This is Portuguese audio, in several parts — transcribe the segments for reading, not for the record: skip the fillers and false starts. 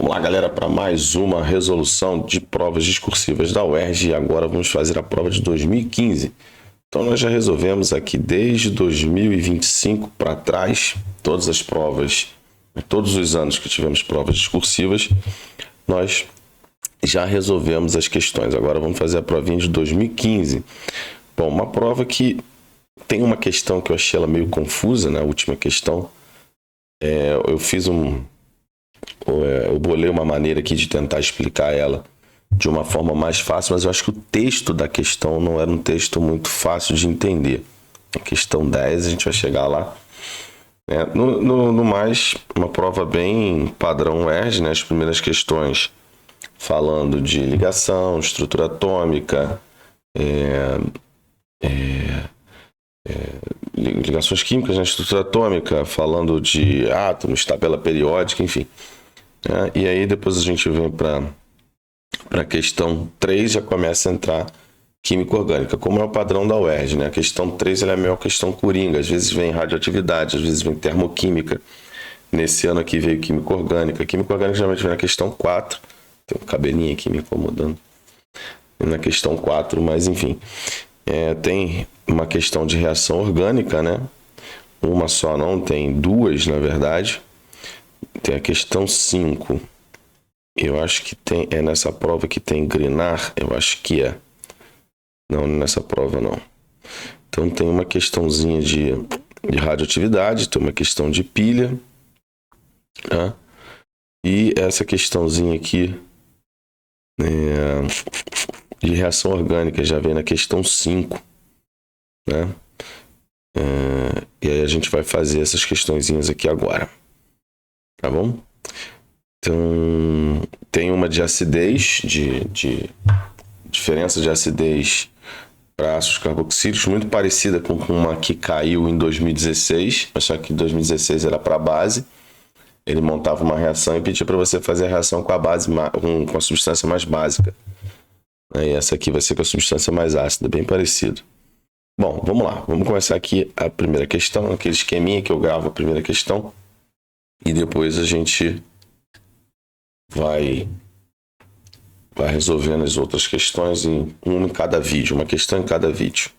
Vamos lá, galera, para mais uma resolução de provas discursivas da UERJ e agora vamos fazer a prova de 2015. Então, nós já resolvemos aqui desde 2025 para trás, todas as provas, todos os anos que tivemos provas discursivas, nós já resolvemos as questões. Agora vamos fazer a provinha de 2015. Bom, uma prova que tem uma questão que eu achei ela meio confusa, né? A última questão. Eu fiz eu bolei uma maneira aqui de tentar explicar ela de uma forma mais fácil, mas eu acho que o texto da questão não era um texto muito fácil de entender. A questão 10, a gente vai chegar lá. No mais, uma prova bem padrão UERJ, né? As primeiras questões falando de ligação, estrutura atômica, ligações químicas na estrutura atômica, falando de átomos, tabela periódica, enfim. E aí depois a gente vem para a questão 3, já começa a entrar química orgânica, como é o padrão da UERJ, né? A questão 3 ela é a melhor questão coringa, às vezes vem radioatividade, às vezes vem termoquímica. Nesse ano aqui veio química orgânica. Química orgânica geralmente vem na questão 4, tem um cabelinho aqui me incomodando. Na questão 4, mas enfim. Tem uma questão de reação orgânica, né? Uma só não, tem duas, na verdade. Tem a questão 5. Eu acho que é nessa prova que tem Grignard, eu acho que é. Não, nessa prova não. Então tem uma questãozinha de radioatividade, tem uma questão de pilha, né? E essa questãozinha aqui de reação orgânica já vem na questão 5, né? E aí a gente vai fazer essas questõezinhas aqui agora, tá bom? Então tem uma de acidez, de diferença de acidez para ácidos carboxílicos, muito parecida com uma que caiu em 2016, mas só que em 2016 era para base. Ele montava uma reação e pedia para você fazer a reação com a base, com a substância mais básica. E essa aqui vai ser com a substância mais ácida, bem parecido. Bom, vamos lá. Vamos começar aqui a primeira questão, aquele esqueminha que eu gravo a primeira questão e depois a gente vai resolvendo as outras questões em cada vídeo, uma questão em cada vídeo.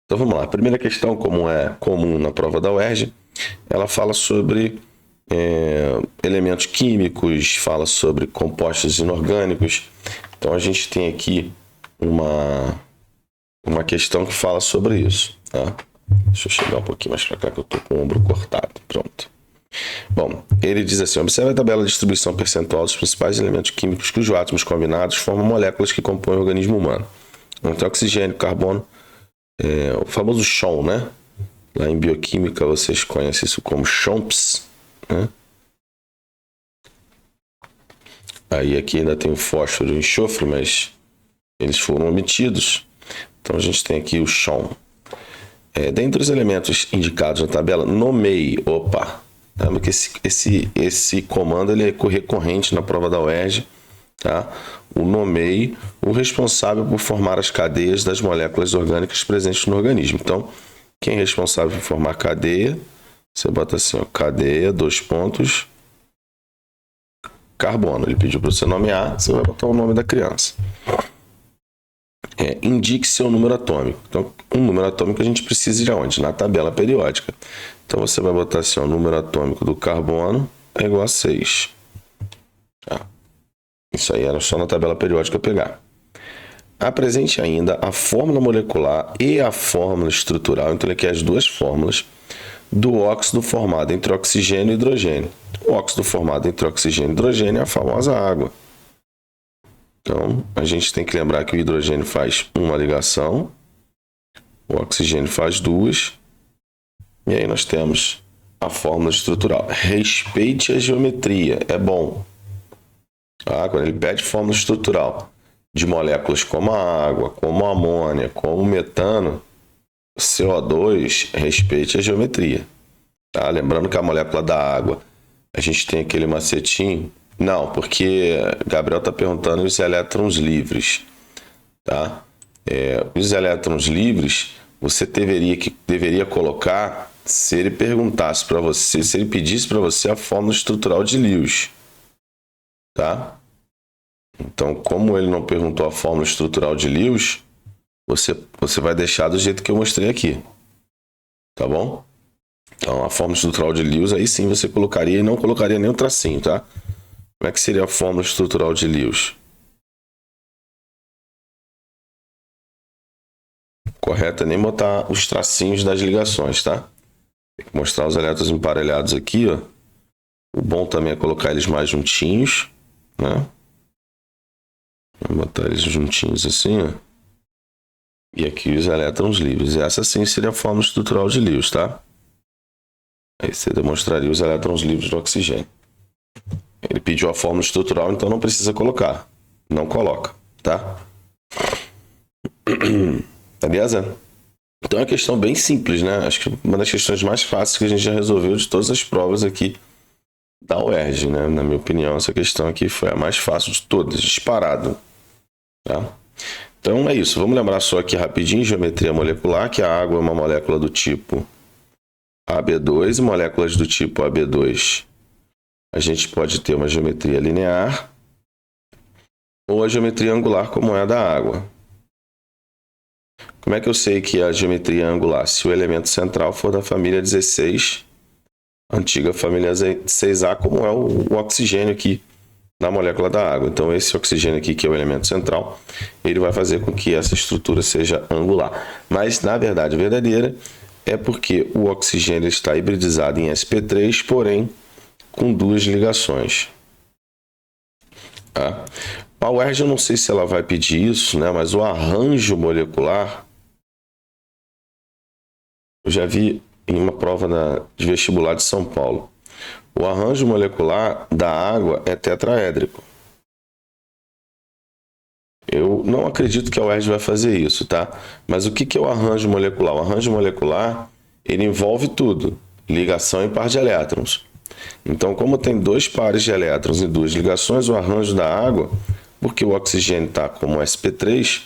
Então vamos lá. A primeira questão, como é comum na prova da UERJ, ela fala sobre elementos químicos, fala sobre compostos inorgânicos. Então a gente tem aqui uma questão que fala sobre isso, tá? Deixa eu chegar um pouquinho mais para cá que eu tô com o ombro cortado. Pronto. Bom, ele diz assim: observe a tabela de distribuição percentual dos principais elementos químicos cujos átomos combinados formam moléculas que compõem o organismo humano. Então, oxigênio, carbono, o famoso CHON, né? Lá em bioquímica vocês conhecem isso como CHOMPS, né? Aí aqui ainda tem o fósforo e o enxofre, mas eles foram omitidos. Então a gente tem aqui o CHON. Dentre os elementos indicados na tabela, nomeie. Opa! Porque esse comando ele é recorrente na prova da UERJ, tá? O nomeie o responsável por formar as cadeias das moléculas orgânicas presentes no organismo. Então, quem é responsável por formar cadeia? Você bota assim, ó, cadeia, 2 pontos, carbono. Ele pediu para você nomear, você vai botar o nome da criança. Indique seu número atômico. Então, um número atômico a gente precisa de onde? Na tabela periódica. Então, você vai botar assim, ó, o número atômico do carbono é igual a 6. Tá? Isso aí era só na tabela periódica pegar. Apresente ainda a fórmula molecular e a fórmula estrutural. Então, ele quer as duas fórmulas do óxido formado entre oxigênio e hidrogênio. O óxido formado entre oxigênio e hidrogênio é a famosa água. Então, a gente tem que lembrar que o hidrogênio faz uma ligação, o oxigênio faz duas, e aí nós temos a fórmula estrutural. Respeite a geometria, é bom. Quando ele pede fórmula estrutural de moléculas como a água, como a amônia, como o metano, CO2, respeite a geometria. Tá? Lembrando que a molécula da água, a gente tem aquele macetinho. Não, porque Gabriel está perguntando os elétrons livres, tá? Os elétrons livres, você deveria colocar se ele perguntasse para você, se ele pedisse para você a fórmula estrutural de Lewis, tá? Então, como ele não perguntou a fórmula estrutural de Lewis, você vai deixar do jeito que eu mostrei aqui, tá bom? Então, a fórmula estrutural de Lewis, aí sim você colocaria e não colocaria nem o tracinho, tá? Como é que seria a fórmula estrutural de Lewis? Correto é nem botar os tracinhos das ligações, tá? Tem que mostrar os elétrons emparelhados aqui, ó. O bom também é colocar eles mais juntinhos, né? Vou botar eles juntinhos assim, ó. E aqui os elétrons livres. E essa sim seria a fórmula estrutural de Lewis, tá? Aí você demonstraria os elétrons livres do oxigênio. Ele pediu a fórmula estrutural, então não precisa colocar. Não coloca, tá? Beleza? Então é uma questão bem simples, né? Acho que uma das questões mais fáceis que a gente já resolveu de todas as provas aqui da UERJ, né? Na minha opinião, essa questão aqui foi a mais fácil de todas, disparado. Tá? Então é isso. Vamos lembrar só aqui rapidinho, geometria molecular, que a água é uma molécula do tipo AB2 e moléculas do tipo AB2. A gente pode ter uma geometria linear ou a geometria angular, como é a da água. Como é que eu sei que é a geometria angular? Se o elemento central for da família 16, antiga família 6A, como é o oxigênio aqui na molécula da água. Então, esse oxigênio aqui, que é o elemento central, ele vai fazer com que essa estrutura seja angular. Mas, na verdade verdadeira, é porque o oxigênio está hibridizado em sp3, porém, com duas ligações. Tá? A UERJ, eu não sei se ela vai pedir isso, né? Mas o arranjo molecular, eu já vi em uma prova de vestibular de São Paulo. O arranjo molecular da água é tetraédrico. Eu não acredito que a UERJ vai fazer isso, tá? Mas o que é o arranjo molecular? O arranjo molecular, ele envolve tudo. Ligação e par de elétrons. Então, como tem dois pares de elétrons e duas ligações, o arranjo da água, porque o oxigênio está como sp3,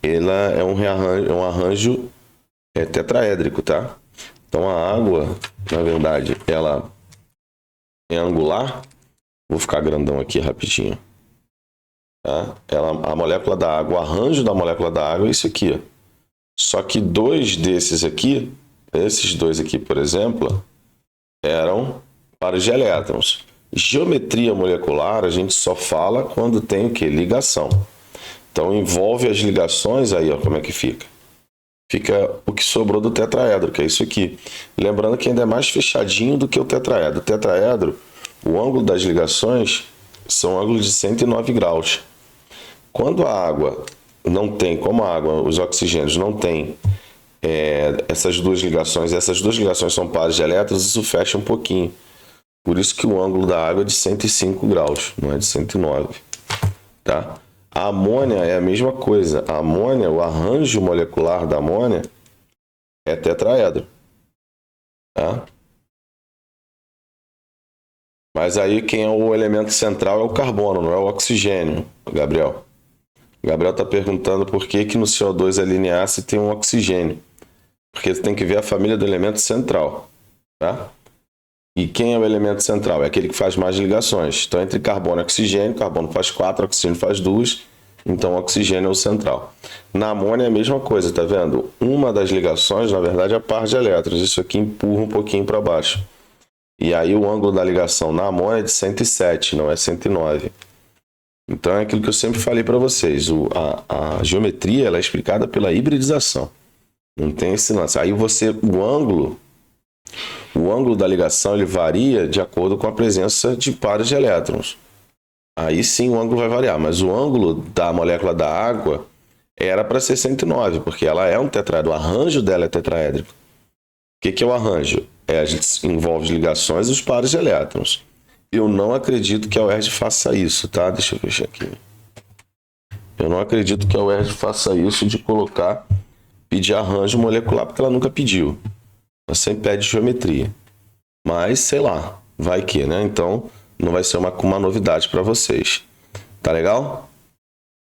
ela é um arranjo tetraédrico, tá? Então, a água, na verdade, ela é angular. Vou ficar grandão aqui rapidinho. Tá? A molécula da água, o arranjo da molécula da água é isso aqui. Ó. Só que dois desses aqui, esses dois aqui, por exemplo, eram pares de elétrons. Geometria molecular a gente só fala quando tem o quê? Ligação. Então envolve as ligações, aí ó, como é que fica? Fica o que sobrou do tetraedro, que é isso aqui. Lembrando que ainda é mais fechadinho do que o tetraedro. O tetraedro, o ângulo das ligações são ângulos de 109 graus. Quando a água não tem, como a água, os oxigênios não têm essas duas ligações são pares de elétrons, isso fecha um pouquinho. Por isso que o ângulo da água é de 105 graus, não é de 109. Tá? A amônia é a mesma coisa. A amônia, o arranjo molecular da amônia é tetraedro. Tá? Mas aí quem é o elemento central é o carbono, não é o oxigênio, Gabriel. O Gabriel está perguntando por que no CO2 é linear se tem um oxigênio. Porque você tem que ver a família do elemento central. Tá? E quem é o elemento central? É aquele que faz mais ligações. Então, entre carbono e oxigênio, carbono faz 4, oxigênio faz 2. Então, o oxigênio é o central. Na amônia é a mesma coisa, tá vendo? Uma das ligações, na verdade, é a par de elétrons. Isso aqui empurra um pouquinho para baixo. E aí, o ângulo da ligação na amônia é de 107, não é 109. Então, é aquilo que eu sempre falei para vocês. A geometria ela é explicada pela hibridização. Não tem esse lance. Aí, o ângulo da ligação ele varia de acordo com a presença de pares de elétrons. Aí sim o ângulo vai variar, mas o ângulo da molécula da água era para ser 109, porque ela é um tetraedro, o arranjo dela é tetraédrico. O que é o arranjo? Envolve ligações e os pares de elétrons. Eu não acredito que a UERJ faça isso, tá? Deixa eu fechar aqui. Eu não acredito que a UERJ faça isso de pedir arranjo molecular, porque ela nunca pediu. Ela sempre pede geometria. Mas, sei lá, vai que, né? Então, não vai ser uma novidade para vocês. Tá legal?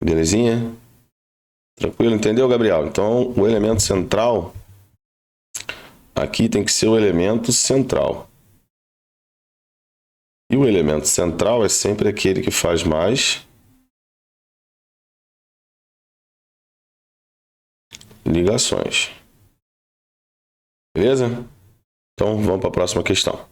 Belezinha? Tranquilo, entendeu, Gabriel? Então, o elemento central aqui tem que ser o elemento central. E o elemento central é sempre aquele que faz mais ligações. Beleza? Então vamos para a próxima questão.